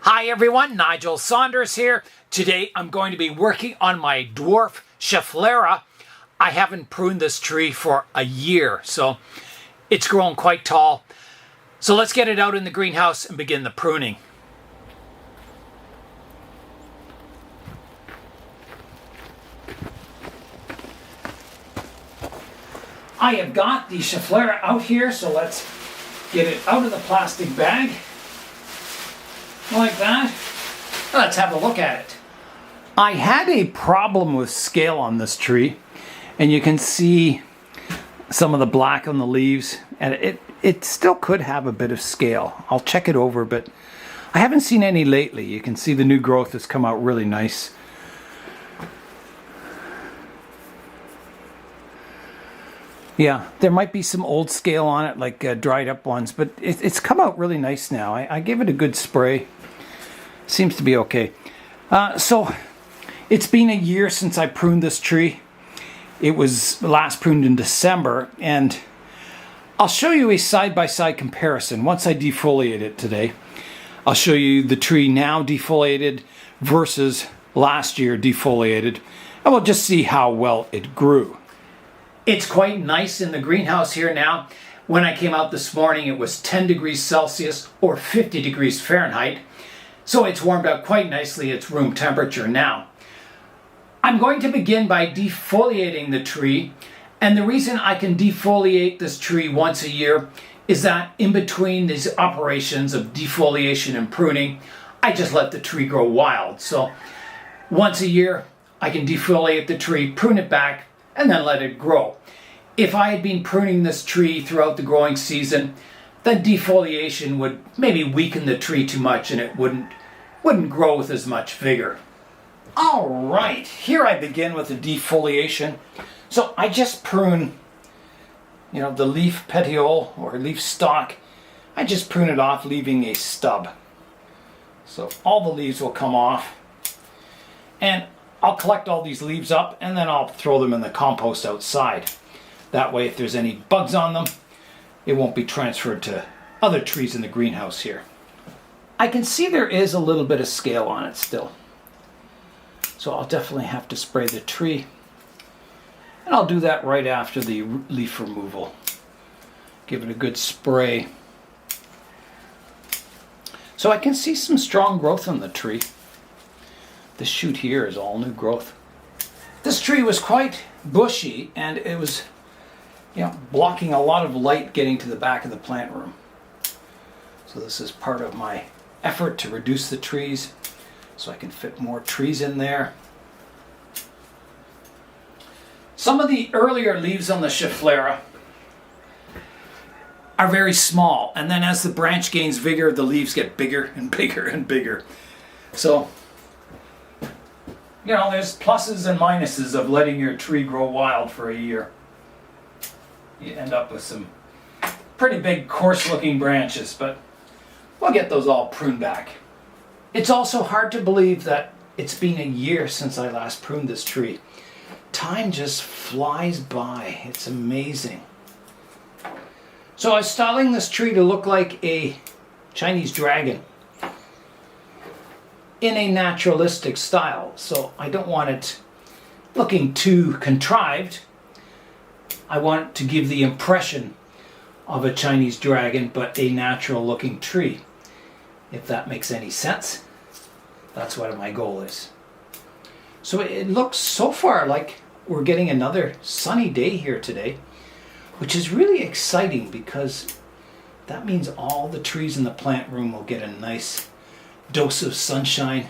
Hi everyone, Nigel Saunders here. Today I'm going to be working on my dwarf Schefflera. I haven't pruned this tree for a year, so it's grown quite tall. So let's get it out in the greenhouse and begin the pruning. I have got the Schefflera out here, so let's get it out of the plastic bag. Like that. Let's have a look at it. I had a problem with scale on this tree, and you can see some of the black on the leaves, and it still could have a bit of scale. I'll check it over, but I haven't seen any lately. You can see the new growth has come out really nice. Yeah, there might be some old scale on it, like dried up ones, but it's come out really nice now. I gave it a good spray. Seems to be okay. So it's been a year since I pruned this tree. It was last pruned in December, and I'll show you a side-by-side comparison once I defoliate it today. I'll show you the tree now defoliated versus last year defoliated, and we'll just see how well it grew. It's quite nice in the greenhouse here now. When I came out this morning, it was 10 degrees Celsius or 50 degrees Fahrenheit. So it's warmed up quite nicely. It's room temperature now. I'm going to begin by defoliating the tree. And the reason I can defoliate this tree once a year is that in between these operations of defoliation and pruning, I just let the tree grow wild. So once a year, I can defoliate the tree, prune it back, and then let it grow. If I had been pruning this tree throughout the growing season, then defoliation would maybe weaken the tree too much and it wouldn't grow with as much vigor. All right, here I begin with the defoliation. So I just prune, the leaf petiole or leaf stalk. I just prune it off, leaving a stub. So all the leaves will come off. And I'll collect all these leaves up and then I'll throw them in the compost outside. That way, if there's any bugs on them, it won't be transferred to other trees in the greenhouse here. I can see there is a little bit of scale on it still. So I'll definitely have to spray the tree. And I'll do that right after the leaf removal. Give it a good spray. So I can see some strong growth on the tree. This shoot here is all new growth. This tree was quite bushy and it was blocking a lot of light getting to the back of the plant room. So this is part of my effort to reduce the trees so I can fit more trees in there. Some of the earlier leaves on the Schefflera are very small, and then as the branch gains vigor, the leaves get bigger and bigger and bigger. So there's pluses and minuses of letting your tree grow wild for a year. You end up with some pretty big, coarse-looking branches, but we'll get those all pruned back. It's also hard to believe that it's been a year since I last pruned this tree. Time just flies by. It's amazing. So I was styling this tree to look like a Chinese dragon in a naturalistic style. So I don't want it looking too contrived. I want to give the impression of a Chinese dragon, but a natural looking tree. If that makes any sense, that's what my goal is. So it looks so far like we're getting another sunny day here today, which is really exciting because that means all the trees in the plant room will get a nice dose of sunshine,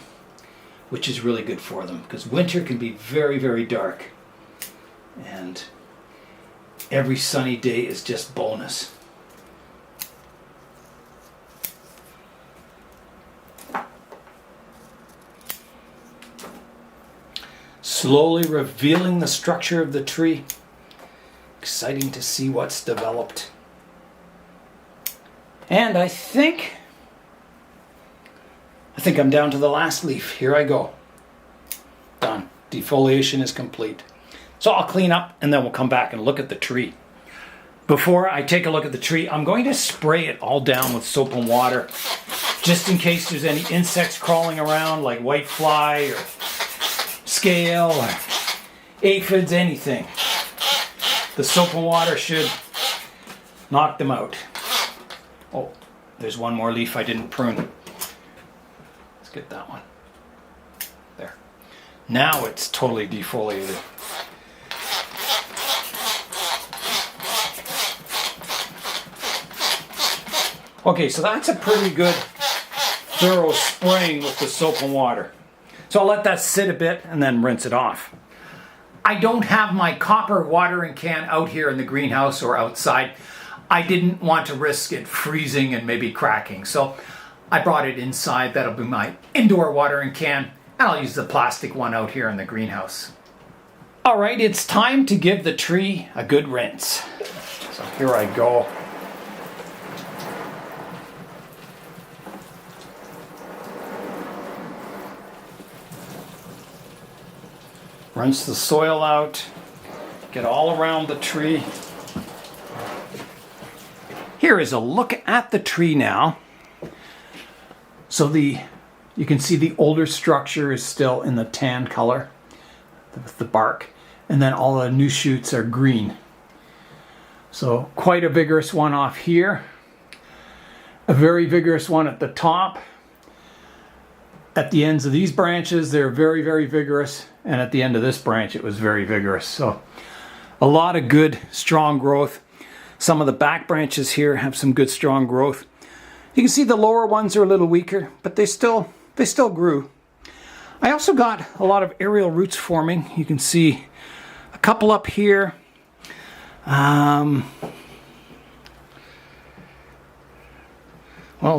which is really good for them because winter can be very, very dark. And every sunny day is just bonus. Slowly revealing the structure of the tree. Exciting to see what's developed. And I think I'm down to the last leaf. Here I go. Done. Defoliation is complete. So I'll clean up and then we'll come back and look at the tree. Before I take a look at the tree, I'm going to spray it all down with soap and water just in case there's any insects crawling around like white fly or scale or aphids, anything. The soap and water should knock them out. Oh, there's one more leaf I didn't prune. Let's get that one. There. Now it's totally defoliated. Okay, so that's a pretty good thorough spraying with the soap and water. So I'll let that sit a bit and then rinse it off. I don't have my copper watering can out here in the greenhouse or outside. I didn't want to risk it freezing and maybe cracking, so I brought it inside. That'll be my indoor watering can, and I'll use the plastic one out here in the greenhouse. All right, it's time to give the tree a good rinse. So here I go. Rinse the soil out, get all around the tree. Here is a look at the tree now. So you can see the older structure is still in the tan color with the bark, and then all the new shoots are green. So quite a vigorous one off here, a very vigorous one at the top. At the ends of these branches, they're very, very vigorous. And at the end of this branch, it was very vigorous. So a lot of good, strong growth. Some of the back branches here have some good, strong growth. You can see the lower ones are a little weaker, but they still grew. I also got a lot of aerial roots forming. You can see a couple up here. Well,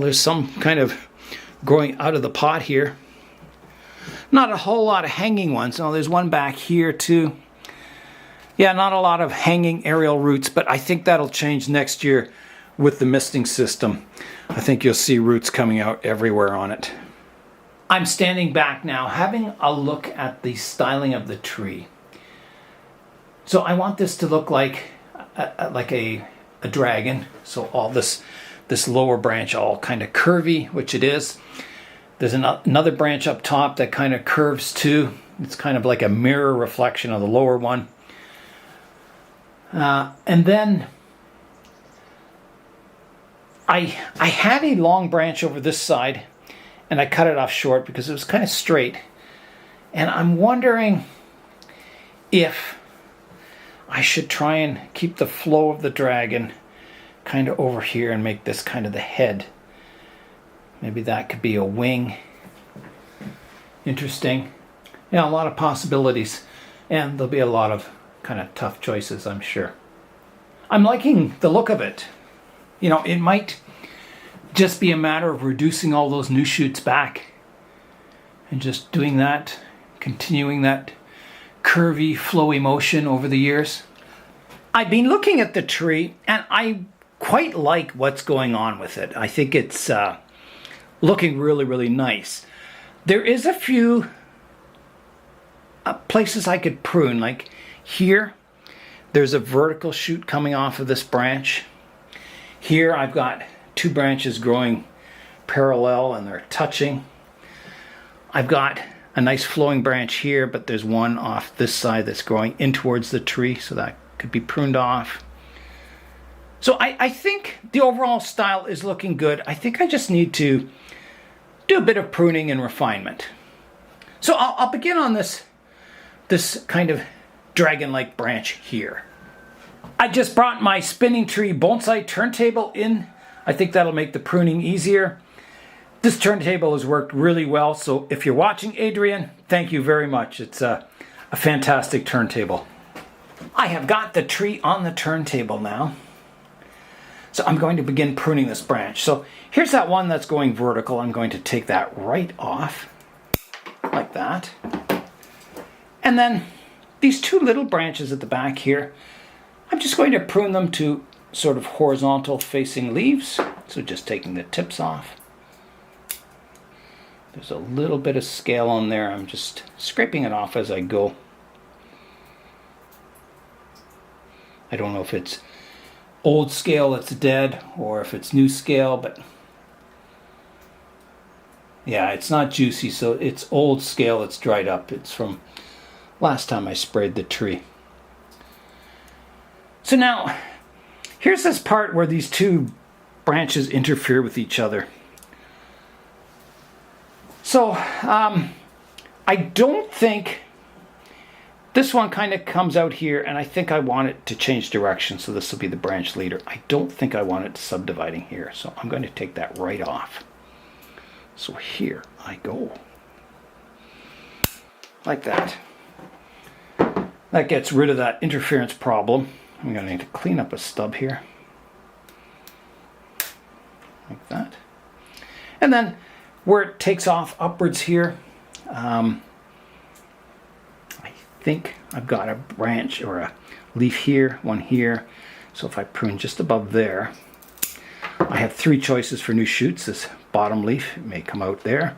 there's some kind of growing out of the pot here. Not a whole lot of hanging ones. Oh, there's one back here too. Yeah, not a lot of hanging aerial roots, but I think that'll change next year with the misting system. I think you'll see roots coming out everywhere on it. I'm standing back now, having a look at the styling of the tree. So I want this to look like a dragon. So all this lower branch all kind of curvy, which it is. There's another branch up top that kind of curves too. It's kind of like a mirror reflection of the lower one. And then I had a long branch over this side, and I cut it off short because it was kind of straight. And I'm wondering if I should try and keep the flow of the dragon kind of over here and make this kind of the head. Maybe that could be a wing. Interesting. Yeah, a lot of possibilities. And there'll be a lot of kind of tough choices, I'm sure. I'm liking the look of it. You know, it might just be a matter of reducing all those new shoots back and just doing that, continuing that curvy, flowy motion over the years. I've been looking at the tree and I quite like what's going on with it. I think it's looking really, really nice. There is a few places I could prune, like here. There's a vertical shoot coming off of this branch. Here I've got two branches growing parallel and they're touching. I've got a nice flowing branch here, but there's one off this side that's growing in towards the tree, so that could be pruned off. So I think the overall style is looking good. I think I just need to do a bit of pruning and refinement. So I'll begin on this kind of dragon-like branch here. I just brought my spinning tree bonsai turntable in. I think that'll make the pruning easier. This turntable has worked really well, so if you're watching, Adrian, thank you very much. It's a fantastic turntable. I have got the tree on the turntable now. So I'm going to begin pruning this branch. So here's that one that's going vertical. I'm going to take that right off, like that. And then these two little branches at the back here, I'm just going to prune them to sort of horizontal facing leaves. So just taking the tips off. There's a little bit of scale on there. I'm just scraping it off as I go. I don't know if it's old scale that's dead or if it's new scale, but Yeah, it's not juicy, so it's old scale, it's dried up. It's from last time I sprayed the tree. So now, here's this part where these two branches interfere with each other. So, I don't think, this one kind of comes out here, and I think I want it to change direction, so this will be the branch leader. I don't think I want it subdividing here, so I'm going to take that right off. So here I go. Like that. That gets rid of that interference problem. I'm going to need to clean up a stub here. Like that. And then where it takes off upwards here, I think I've got a branch or a leaf here, one here. So if I prune just above there, I have three choices for new shoots. This bottom leaf may come out there.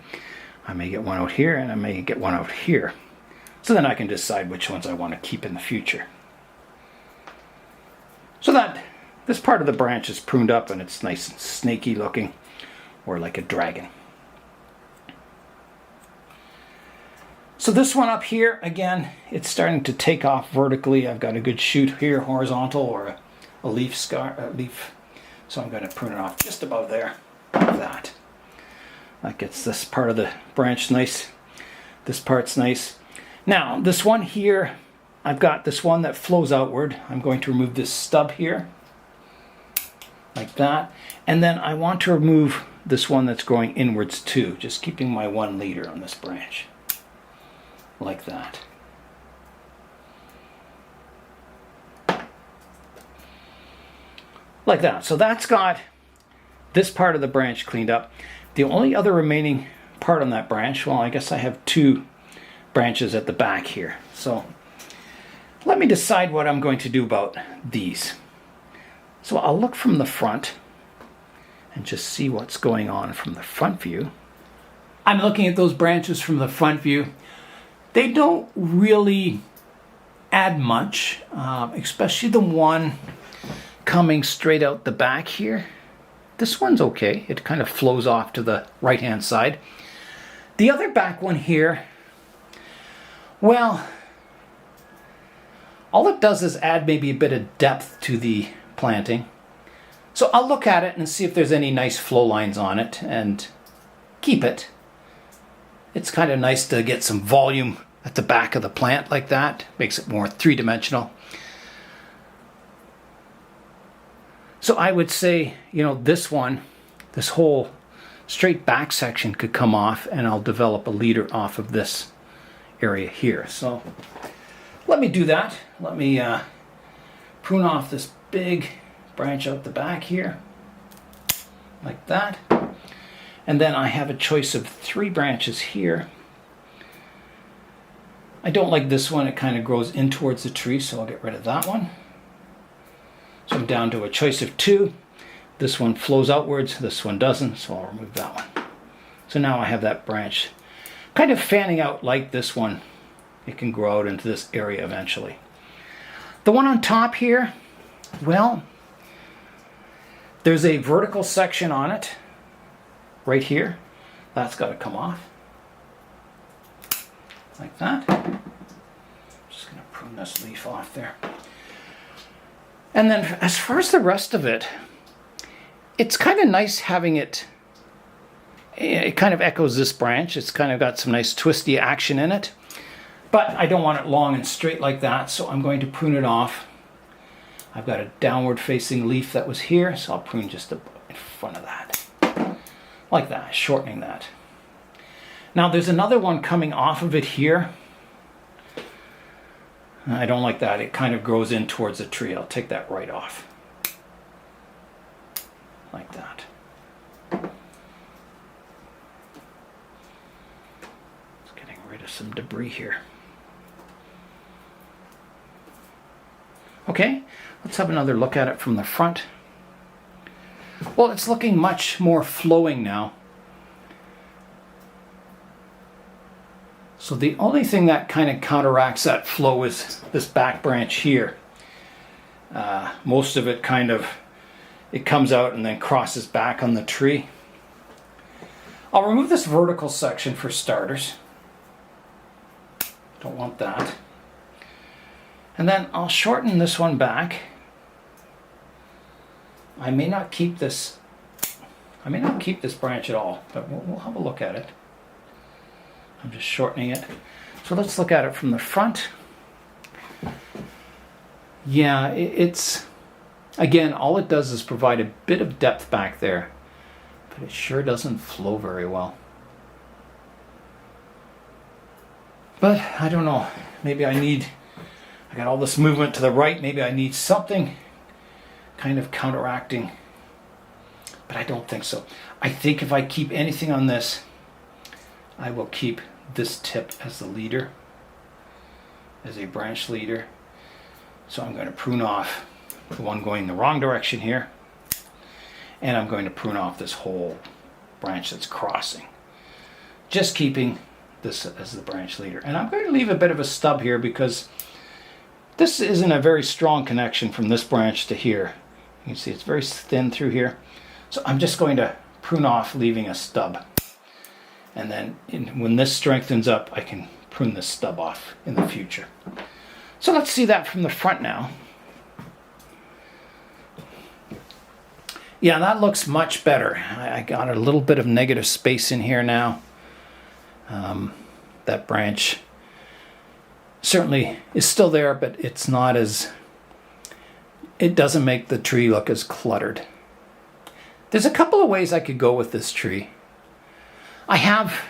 I may get one out here, and I may get one out here. So then I can decide which ones I want to keep in the future. So that this part of the branch is pruned up and it's nice and snaky looking, or like a dragon. So this one up here, again, it's starting to take off vertically. I've got a good shoot here, horizontal, or a leaf. So I'm going to prune it off just above there, like that. That gets this part of the branch nice. This part's nice. Now, this one here, I've got this one that flows outward. I'm going to remove this stub here, like that. And then I want to remove this one that's growing inwards too, just keeping my one leader on this branch, like that. Like that. So that's got this part of the branch cleaned up. The only other remaining part on that branch, well, I guess I have two branches at the back here. So let me decide what I'm going to do about these. So I'll look from the front and just see what's going on from the front view. I'm looking at those branches from the front view. They don't really add much, especially the one coming straight out the back here. This one's okay. It kind of flows off to the right-hand side. The other back one here, well, all it does is add maybe a bit of depth to the planting. So I'll look at it and see if there's any nice flow lines on it and keep it. It's kind of nice to get some volume at the back of the plant like that. Makes it more three-dimensional. So I would say, you know, this one, this whole straight back section could come off, and I'll develop a leader off of this area here. So let me do that. Let me prune off this big branch out the back here, like that. And then I have a choice of three branches here. I don't like this one. It kind of grows in towards the tree, so I'll get rid of that one. So I'm down to a choice of two. This one flows outwards, this one doesn't, so I'll remove that one. So now I have that branch kind of fanning out like this one. It can grow out into this area eventually. The one on top here, well, there's a vertical section on it right here. That's got to come off. Like that. Just going to prune this leaf off there. And then as far as the rest of it, it's kind of nice having it kind of echoes this branch. It's kind of got some nice twisty action in it. But I don't want it long and straight like that, so I'm going to prune it off. I've got a downward facing leaf that was here, so I'll prune just in front of that. Like that, shortening that. Now there's another one coming off of it here. I don't like that. It kind of grows in towards the tree. I'll take that right off. Like that. Just getting rid of some debris here. Okay, let's have another look at it from the front. Well, it's looking much more flowing now. So the only thing that kind of counteracts that flow is this back branch here. Most of it kind of, it comes out and then crosses back on the tree. I'll remove this vertical section for starters. Don't want that. And then I'll shorten this one back. I may not keep this branch at all, but we'll have a look at it. I'm just shortening it. So let's look at it from the front. Yeah, it's, again, all it does is provide a bit of depth back there, but it sure doesn't flow very well. But I don't know, maybe I got all this movement to the right, maybe I need something kind of counteracting, but I don't think so. I think if I keep anything on this, I will keep this tip as the leader, as a branch leader. So I'm going to prune off the one going the wrong direction here, and I'm going to prune off this whole branch that's crossing, just keeping this as the branch leader. And I'm going to leave a bit of a stub here because this isn't a very strong connection from this branch to here. You can see it's very thin through here. So I'm just going to prune off, leaving a stub. And then when this strengthens up, I can prune this stub off in the future. So let's see that from the front now. Yeah, that looks much better. I got a little bit of negative space in here now. That branch certainly is still there, but it's not as, it doesn't make the tree look as cluttered. There's a couple of ways I could go with this tree. I have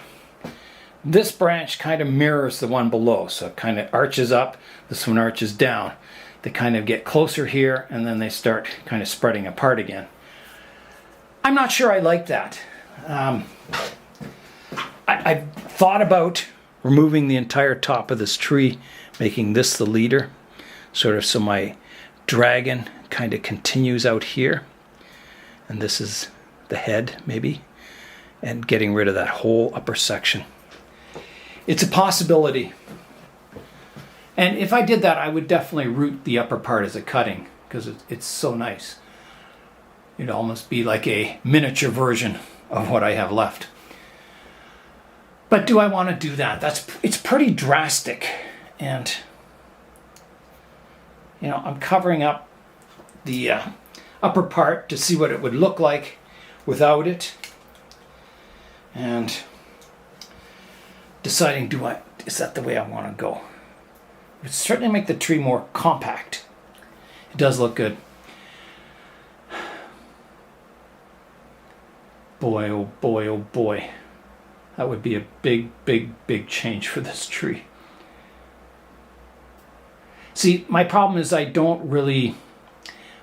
this branch kind of mirrors the one below, so it kind of arches up, this one arches down. They kind of get closer here, and then they start kind of spreading apart again. I'm not sure I like that. I've thought about removing the entire top of this tree, making this the leader, sort of so my dragon kind of continues out here, and this is the head maybe, and getting rid of that whole upper section. It's a possibility. And if I did that, I would definitely root the upper part as a cutting, because it's so nice. It'd almost be like a miniature version of what I have left. But do I want to do that? It's pretty drastic. And, you know, I'm covering up the upper part to see what it would look like without it. And deciding, is that the way I want to go? It would certainly make the tree more compact. It does look good. Boy, oh boy, oh boy. That would be a big, big, big change for this tree. See, my problem is I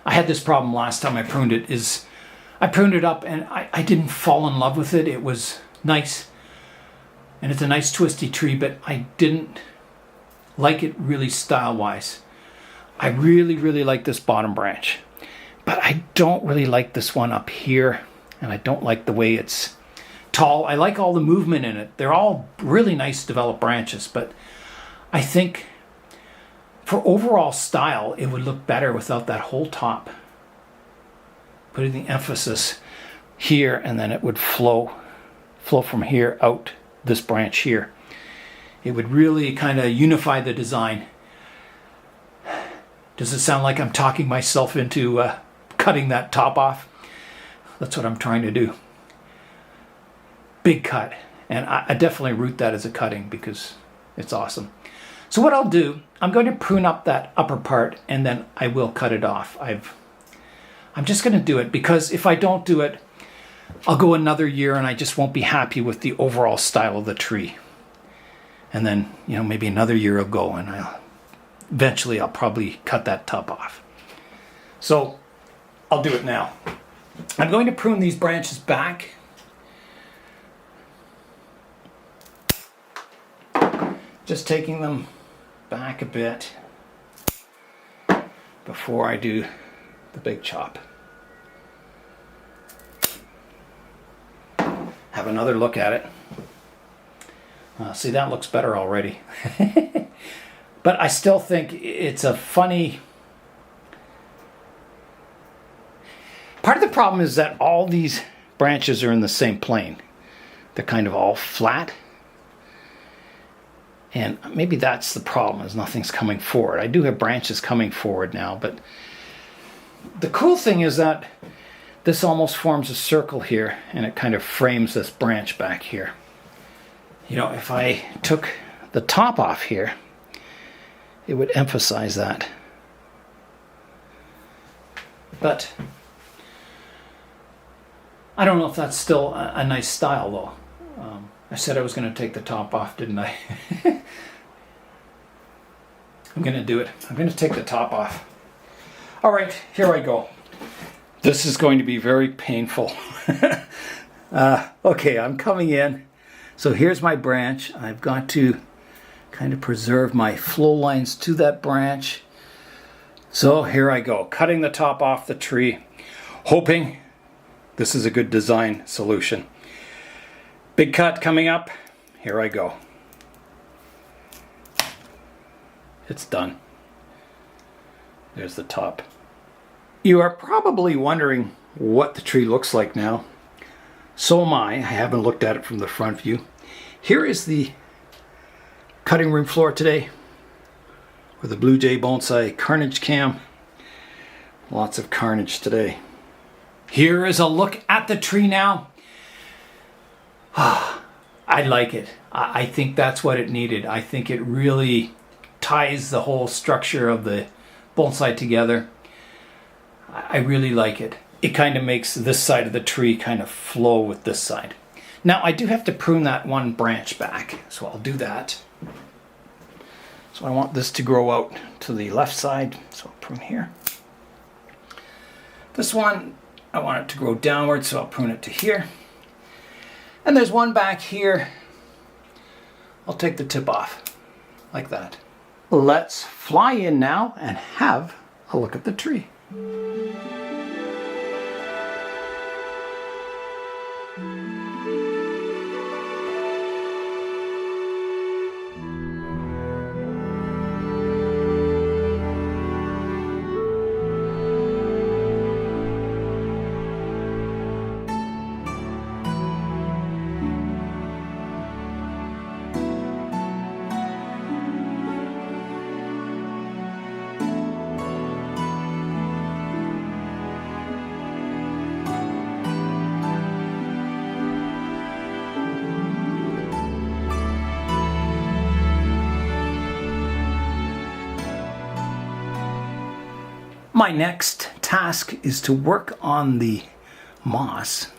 had this problem last time I pruned it, is I pruned it up and I didn't fall in love with it. It was nice, and it's a nice twisty tree, but I didn't like it really style-wise. I really, really like this bottom branch, but I don't really like this one up here, and I don't like the way it's tall. I like all the movement in it. They're all really nice developed branches, but I think for overall style, it would look better without that whole top. Putting the emphasis here, and then it would flow from here out this branch here. It would really kind of unify the design. Does it sound like I'm talking myself into cutting that top off? That's what I'm trying to do. Big cut. And I definitely root that as a cutting because it's awesome. So what I'll do, I'm going to prune up that upper part and then I will cut it off. I'm just going to do it because if I don't do it, I'll go another year and I just won't be happy with the overall style of the tree. And then, you know, maybe another year will go and eventually I'll probably cut that top off. So I'll do it now. I'm going to prune these branches back. Just taking them back a bit before I do the big chop. Have another look at it. See, that looks better already. But I still think it's a funny... Part of the problem is that all these branches are in the same plane. they're kind of all flat. And maybe that's the problem, is nothing's coming forward. I do have branches coming forward now, but the cool thing is that this almost forms a circle here, and it kind of frames this branch back here. You know, if I took the top off here, it would emphasize that. But I don't know if that's still a nice style, though. I said I was going to take the top off, didn't I? I'm going to do it. I'm going to take the top off. All right, here I go. This is going to be very painful. Okay, I'm coming in. So here's my branch. I've got to kind of preserve my flow lines to that branch. So here I go, cutting the top off the tree, hoping this is a good design solution. Big cut coming up. Here I go. It's done. There's the top. You are probably wondering what the tree looks like now. So am I. I haven't looked at it from the front view. Here is the cutting room floor today with the Blue Jay Bonsai Carnage Cam. Lots of carnage today. Here is a look at the tree now. I like it. I think that's what it needed. I think it really ties the whole structure of the bonsai together. I really like it. It kind of makes this side of the tree kind of flow with this side. Now I do have to prune that one branch back, so I'll do that. So I want this to grow out to the left side, so I'll prune here. This one, I want it to grow downward, so I'll prune it to here. And there's one back here. I'll take the tip off, like that. Let's fly in now and have a look at the tree. My next task is to work on the moss.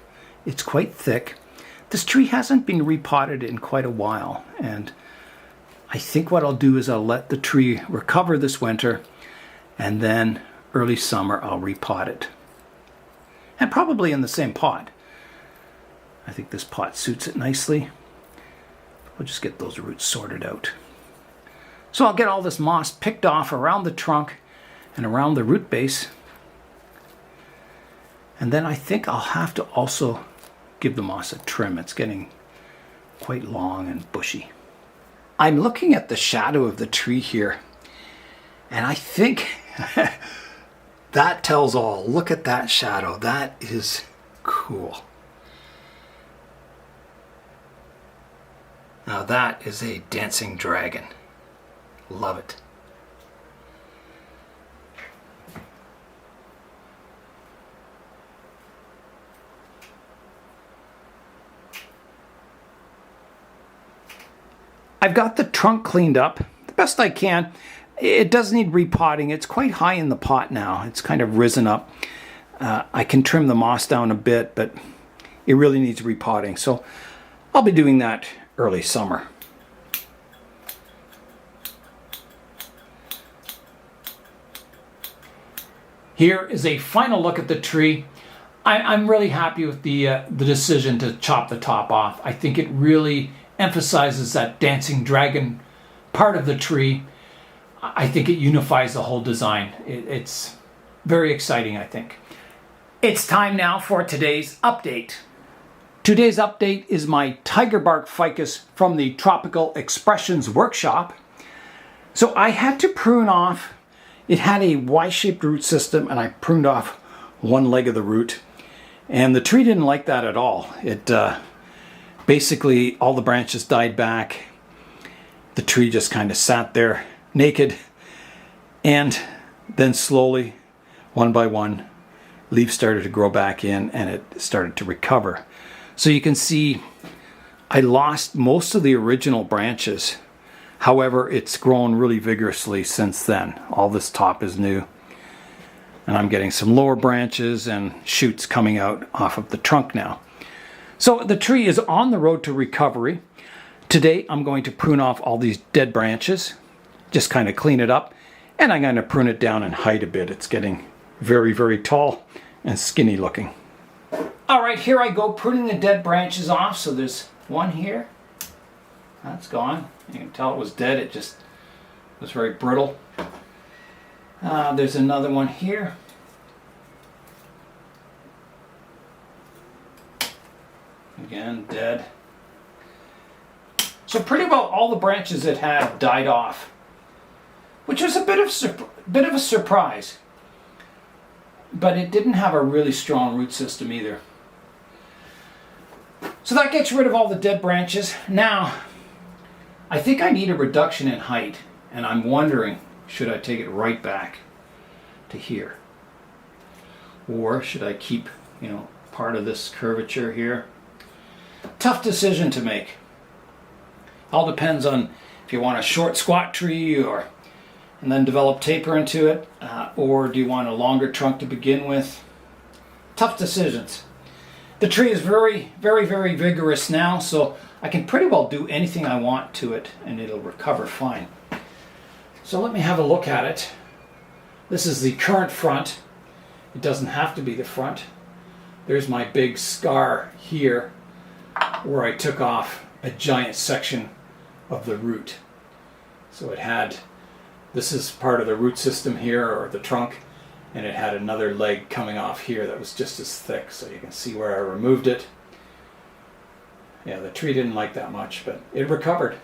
It's quite thick. This tree hasn't been repotted in quite a while, and I think what I'll do is I'll let the tree recover this winter, and then early summer I'll repot it. And probably in the same pot. I think this pot suits it nicely. We'll just get those roots sorted out. So I'll get all this moss picked off around the trunk and around the root base. And then I think I'll have to also give the moss a trim. It's getting quite long and bushy. I'm looking at the shadow of the tree here, and I think that tells all. Look at that shadow. That is cool. Now that is a dancing dragon. Love it. I've got the trunk cleaned up the best I can. It does need repotting. It's quite high in the pot now. It's kind of risen up. I can trim the moss down a bit, but it really needs repotting. So I'll be doing that early summer. Here is a final look at the tree. I'm really happy with the decision to chop the top off. I think it really emphasizes that dancing dragon part of the tree. I think it unifies the whole design. It's very exciting, I think. It's time now for today's update. Today's update is my tiger bark ficus from the Tropical Expressions workshop. So I had to prune off. It had a Y-shaped root system, and I pruned off one leg of the root. And the tree didn't like that at all. Basically, all the branches died back. The tree just kind of sat there naked. And then slowly, one by one, leaves started to grow back in and it started to recover. So you can see I lost most of the original branches. However, it's grown really vigorously since then. All this top is new. And I'm getting some lower branches and shoots coming out off of the trunk now. So the tree is on the road to recovery. Today I'm going to prune off all these dead branches, just kind of clean it up, and I'm going to prune it down in height a bit. It's getting very, very tall and skinny looking. All right, here I go pruning the dead branches off. So there's one here. That's gone. You can tell it was dead. It just was very brittle. There's another one here. Again, dead. So pretty well all the branches it had died off, which was a bit of a surprise. But it didn't have a really strong root system either. So that gets rid of all the dead branches. Now, I think I need a reduction in height, and I'm wondering, should I take it right back to here? Or should I keep, part of this curvature here? Tough decision to make. All depends on if you want a short squat tree and then develop taper into it, or do you want a longer trunk to begin with? Tough decisions. The tree is very, very, very vigorous now, so I can pretty well do anything I want to it and it'll recover fine. So let me have a look at it. This is the current front. It doesn't have to be the front. There's my big scar here where I took off a giant section of the root. So this is part of the root system here, or the trunk, and it had another leg coming off here that was just as thick. So you can see where I removed it. Yeah, the tree didn't like that much, but it recovered.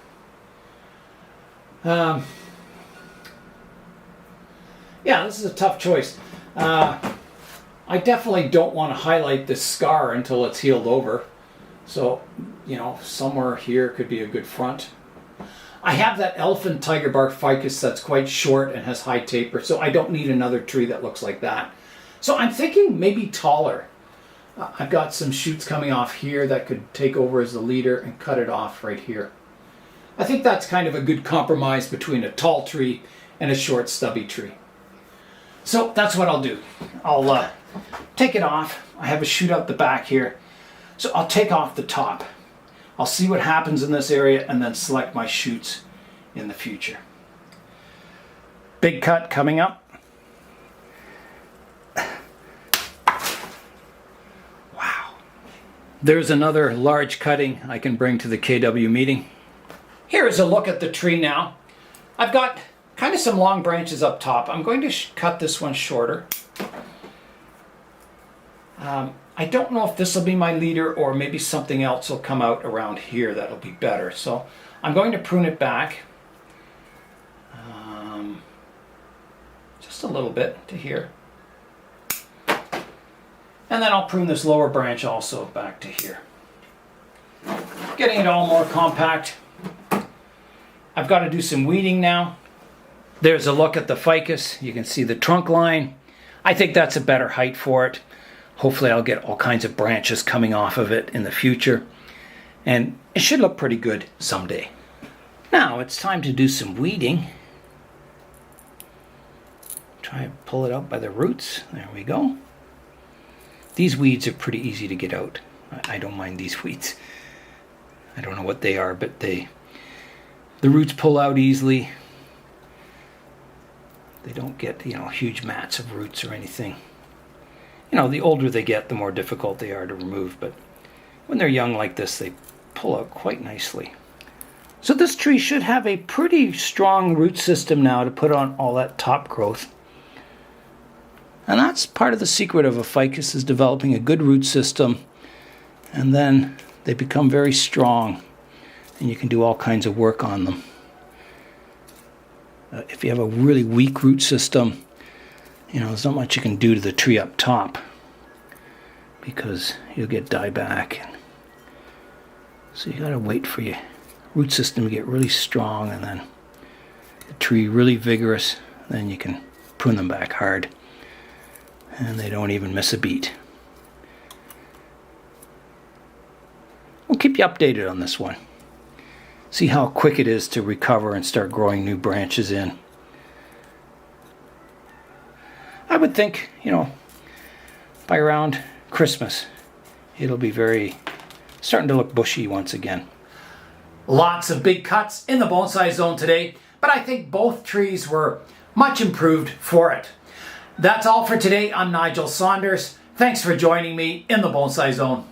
Yeah, this is a tough choice. I definitely don't want to highlight this scar until it's healed over. So, somewhere here could be a good front. I have that elephant tiger bark ficus that's quite short and has high taper, so I don't need another tree that looks like that. So I'm thinking maybe taller. I've got some shoots coming off here that could take over as the leader and cut it off right here. I think that's kind of a good compromise between a tall tree and a short stubby tree. So that's what I'll do. I'll take it off. I have a shoot out the back here. So I'll take off the top. I'll see what happens in this area and then select my shoots in the future. Big cut coming up. Wow. There's another large cutting I can bring to the KW meeting. Here is a look at the tree now. I've got kind of some long branches up top. I'm going to cut this one shorter. I don't know if this will be my leader or maybe something else will come out around here that'll be better. So I'm going to prune it back just a little bit to here. And then I'll prune this lower branch also back to here. Getting it all more compact. I've got to do some weeding now. There's a look at the ficus. You can see the trunk line. I think that's a better height for it. Hopefully I'll get all kinds of branches coming off of it in the future. And it should look pretty good someday. Now it's time to do some weeding. Try and pull it out by the roots. There we go. These weeds are pretty easy to get out. I don't mind these weeds. I don't know what they are, but the roots pull out easily. They don't get, huge mats of roots or anything. The older they get, the more difficult they are to remove, but when they're young like this, they pull out quite nicely. So this tree should have a pretty strong root system now to put on all that top growth. And that's part of the secret of a ficus, is developing a good root system, and then they become very strong, and you can do all kinds of work on them. If you have a really weak root system, there's not much you can do to the tree up top because you'll get dieback. So you gotta wait for your root system to get really strong and then the tree really vigorous. Then you can prune them back hard. And they don't even miss a beat. We'll keep you updated on this one. See how quick it is to recover and start growing new branches in. I would think, by around Christmas, it'll be starting to look bushy once again. Lots of big cuts in the bonsai zone today, but I think both trees were much improved for it. That's all for today. I'm Nigel Saunders. Thanks for joining me in the bonsai zone.